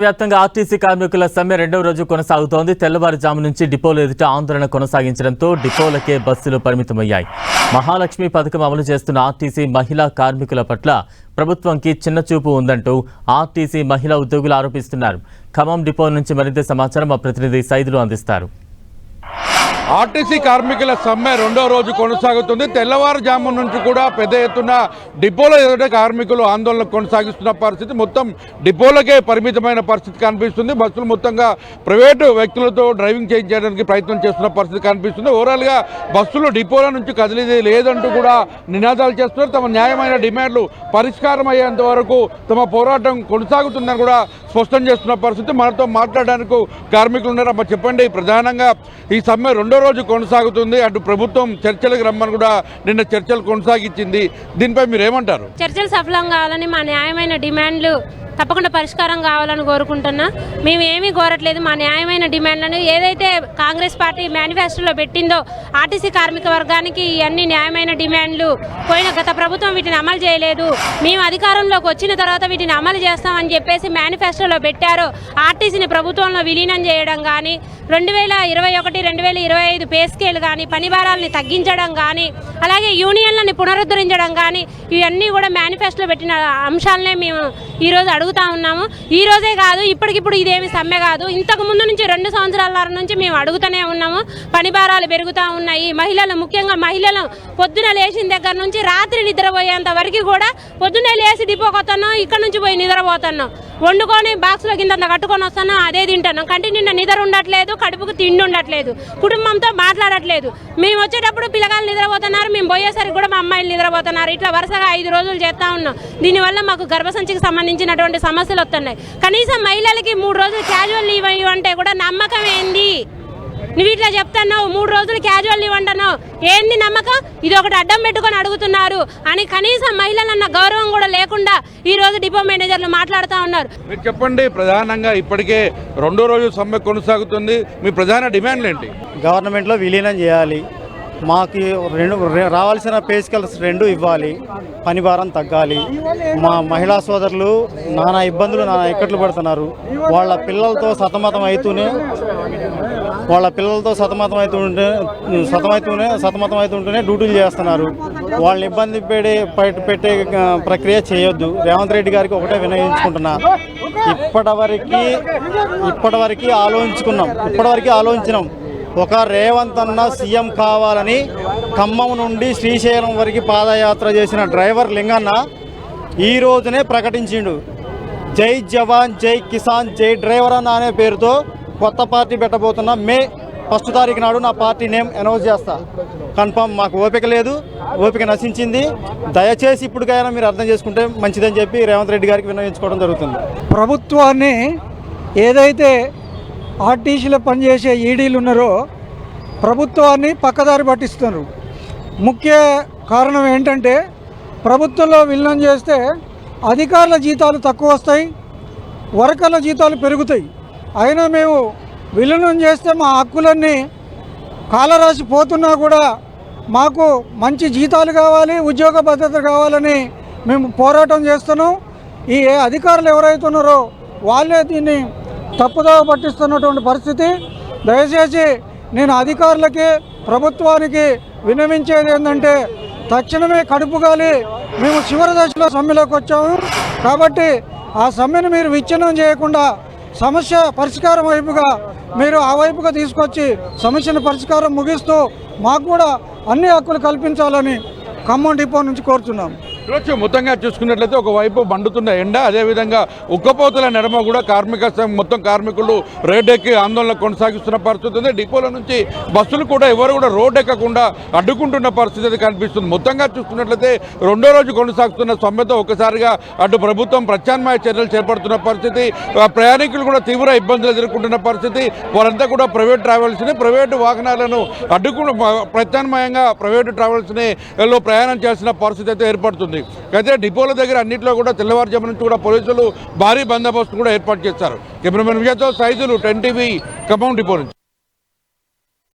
వ్యాప్తంగా ఆర్టీసీ కార్మికుల సమ్మె రెండవ రోజు కొనసాగుతోంది. తెల్లవారుజాము నుంచి డిపోలు ఎదుట ఆందోళన కొనసాగించడంతో డిపోలకే బస్సులు పరిమితమయ్యాయి. మహాలక్ష్మి పథకం అమలు చేస్తున్న ఆర్టీసీ మహిళా కార్మికుల పట్ల ప్రభుత్వంకి చిన్నచూపు ఉందంటూ ఆర్టీసీ మహిళా ఉద్యోగులు ఆరోపిస్తున్నారు. ఖమ్మం డిపో నుంచి మరింత సమాచారం మా ప్రతినిధి సైదులు అందిస్తారు. ఆర్టీసీ కార్మికుల సమ్మె రెండో రోజు కొనసాగుతుంది. తెల్లవారుజాము నుంచి కూడా పెద్ద ఎత్తున డిపోల ఎదుట కార్మికులు ఆందోళన కొనసాగిస్తున్న పరిస్థితి, మొత్తం డిపోలకే పరిమితమైన పరిస్థితి కనిపిస్తుంది. బస్సులు మొత్తంగా ప్రైవేటు వ్యక్తులతో డ్రైవింగ్ చేయించడానికి ప్రయత్నం చేస్తున్న పరిస్థితి కనిపిస్తుంది. ఓవరాల్గా బస్సులు డిపోల నుంచి కదిలిది లేదంటూ కూడా నినాదాలు చేస్తున్నారు. తమ న్యాయమైన డిమాండ్లు పరిష్కారం అయ్యేంత వరకు తమ పోరాటం కొనసాగుతుందని కూడా స్పష్టం చేస్తున్న పరిస్థితి. మనతో మాట్లాడడానికి కార్మికులు ఉన్నారు. అమ్మ చెప్పండి, ప్రధానంగా ఈ సమ్మె రెండో రోజు కొనసాగుతుంది. అటు ప్రభుత్వం చర్చలకు రమ్మని కూడా నిన్న చర్చలు కొనసాగించింది. దీనిపై మీరు ఏమంటారు? చర్చలు సఫలం కావాలని మా న్యాయమైన డిమాండ్లు తప్పకుండా పరిష్కారం కావాలని కోరుకుంటున్నా. మేము ఏమీ కోరట్లేదు. మా న్యాయమైన డిమాండ్లను ఏదైతే కాంగ్రెస్ పార్టీ మేనిఫెస్టోలో పెట్టిందో ఆర్టీసీ కార్మిక వర్గానికి అన్ని న్యాయమైన డిమాండ్లు పోయిన గత ప్రభుత్వం వీటిని అమలు చేయలేదు. మేము అధికారంలోకి వచ్చిన తర్వాత వీటిని అమలు చేస్తామని చెప్పేసి మేనిఫెస్టోలో పెట్టారు. ఆర్టీసీని ప్రభుత్వంలో విలీనం చేయడం కానీ, 2021-2025 పే స్కేల్ కానీ, పని భారాలని తగ్గించడం కానీ, అలాగే యూనియన్లని పునరుద్ధరించడం కానీ, ఇవన్నీ కూడా మేనిఫెస్టోలో పెట్టిన అంశాలనే మేము ఈరోజు అడుగుతా ఉన్నాము. ఈ రోజే కాదు, ఇప్పటికిప్పుడు ఇదేమి సమ్మె కాదు. ఇంతకు ముందు నుంచి 2 సంవత్సరాల నుంచి మేము అడుగుతూనే ఉన్నాము. పని భారాలు పెరుగుతూ ఉన్నాయి. మహిళలు, ముఖ్యంగా మహిళలు పొద్దున లేచిన దగ్గర నుంచి రాత్రి నిద్రపోయేంత వరకు కూడా పొద్దున్నే లేచి డిపోకి వస్తున్నాం, ఇక్కడ నుంచి పోయి నిద్రపోతున్నాం, వండుకొని బాక్స్లో కింద కట్టుకొని వస్తున్నాం, అదే తింటున్నాం. కంటి నిండా నిద్ర ఉండట్లేదు, కడుపుకు తిండి ఉండట్లేదు, కుటుంబంతో మాట్లాడట్లేదు. మేము వచ్చేటప్పుడు పిల్లగాళ్ళు నిద్రపోతున్నారు, మేము పోయేసరికి కూడా మా అమ్మాయిలు నిద్రపోతున్నారు. ఇట్లా వరుసగా 5 రోజులు చేస్తూ ఉన్నాం. దీనివల్ల మాకు గర్భసంచికి సంబంధించినటువంటి సమస్యలు వస్తున్నాయి. కనీసం మహిళలకి 3 రోజులు క్యాజువల్ లీవ్ అంటే కూడా నమ్మకం ఏంది? నువ్వు ఇట్లా చెప్తున్నావు, 3 రోజులు క్యాజువల్ లీవ్ అంటున్నావు, ఏంది నమ్మకం? ఇది ఒకటి అడ్డం పెట్టుకొని అడుగుతున్నారు అని కనీసం మహిళలన్న గౌరవం కూడా లేకుండా ఈ రోజు డిపో మేనేజర్లు మాట్లాడుతూ ఉన్నారు. మీరు చెప్పండి, ప్రధానంగా ఇప్పటికే రెండో రోజు సమ్మె కొనసాగుతుంది. మీ ప్రధాన డిమాండ్లు ఏంటి? గవర్నమెంట్లో విలీనం చేయాలి, మాకు రావాల్సిన పే స్కేల్స్ 2 ఇవ్వాలి, పని భారం తగ్గాలి. మా మహిళా సోదరులు నానా ఇబ్బందులు, నానా ఇక్కట్లు పడుతున్నారు. వాళ్ళ పిల్లలతో సతమతం అవుతుంటేనే డ్యూటీలు చేస్తున్నారు. వాళ్ళని ఇబ్బంది పెట్టే ప్రక్రియ చేయొద్దు. రేవంత్ రెడ్డి గారికి ఒకటే వినయించుకుంటున్నా, ఇప్పటివరకు ఆలోచించినాం. ఒక రేవంత్ అన్న సీఎం కావాలని ఖమ్మం నుండి శ్రీశైలం వరకు పాదయాత్ర చేసిన డ్రైవర్ లింగన్న ఈ రోజునే ప్రకటించిండు, జై జవాన్ జై కిసాన్ జై డ్రైవర్ అన్న అనే పేరుతో కొత్త పార్టీ పెట్టబోతున్నా. మే 1 తారీఖు నాడు నా పార్టీ నేమ్ అనౌన్స్ చేస్తా. కన్ఫర్మ్. మాకు ఓపిక లేదు, ఓపిక నశించింది. దయచేసి ఇప్పటికైనా మీరు అర్థం చేసుకుంటే మంచిదని చెప్పి రేవంత్ రెడ్డి గారికి విన్నవించుకోవడం జరుగుతుంది. ప్రభుత్వాన్ని ఏదైతే ఆర్టీసీలో పనిచేసే ఈడీలు ఉన్నారో ప్రభుత్వాన్ని పక్కదారి పట్టిస్తున్నారు. ముఖ్య కారణం ఏంటంటే ప్రభుత్వంలో విలీనం చేస్తే అధికారుల జీతాలు తక్కువ వస్తాయి, వర్కర్ల జీతాలు పెరుగుతాయి. అయినా మేము విలీనం చేస్తే మా హక్కులన్నీ కాలరాసి పోతున్నా కూడా మాకు మంచి జీతాలు కావాలి, ఉద్యోగ భద్రత కావాలని మేము పోరాటం చేస్తున్నాం. ఈ అధికారులు ఎవరైతే ఉన్నారో వాళ్ళే దీన్ని తప్పుదోవ పట్టిస్తున్నటువంటి పరిస్థితి. దయచేసి నేను అధికారులకి, ప్రభుత్వానికి విన్నవించేది ఏంటంటే తక్షణమే కడుపుగాలి. మేము చివరి దశలో సమ్మెలోకి వచ్చాము కాబట్టి ఆ సమ్మెను మీరు విచ్ఛిన్నం చేయకుండా సమస్య పరిష్కారం వైపుగా మీరు ఆ వైపుగా తీసుకొచ్చి సమస్యను పరిష్కారం ముగిస్తూ మాకు కూడా అన్ని హక్కులు కల్పించాలని ఖమ్మం డిపో నుంచి కోరుతున్నాం. ఈరోజు మొత్తంగా చూసుకున్నట్లయితే ఒకవైపు మండుతున్న ఎండ, అదేవిధంగా ఉక్కపోతల నడమ కూడా మొత్తం కార్మికులు రోడ్డెక్కి ఆందోళన కొనసాగిస్తున్న పరిస్థితి ఉంది. డిపోల నుంచి బస్సులు కూడా ఎవరు కూడా రోడ్డు ఎక్కకుండా అడ్డుకుంటున్న పరిస్థితి కనిపిస్తుంది. మొత్తంగా చూసుకున్నట్లయితే రెండో రోజు కొనసాగుతున్న సమ్మెతో ఒకసారిగా అటు ప్రభుత్వం ప్రత్యామ్నాయ చర్యలు చేపడుతున్న పరిస్థితి, ప్రయాణికులు కూడా తీవ్ర ఇబ్బందులు ఎదుర్కొంటున్న పరిస్థితి. వారంతా కూడా ప్రైవేట్ ట్రావెల్స్ని, ప్రైవేటు వాహనాలను అడ్డుకుని ప్రత్యామ్నాయంగా ప్రైవేటు ట్రావెల్స్ని ప్రయాణం చేయాల్సిన పరిస్థితి అయితే ఏర్పడుతుంది. అయితే డిపోల దగ్గర అన్నింటిలో కూడా తెల్లవారుజాము నుంచి కూడా పోలీసులు భారీ బందోబస్తు కూడా ఏర్పాటు చేశారు. కెమెరామెన్ విజయ్తో సైదులు, 10 టీవీ, ఖమ్మం డిపో నుంచి.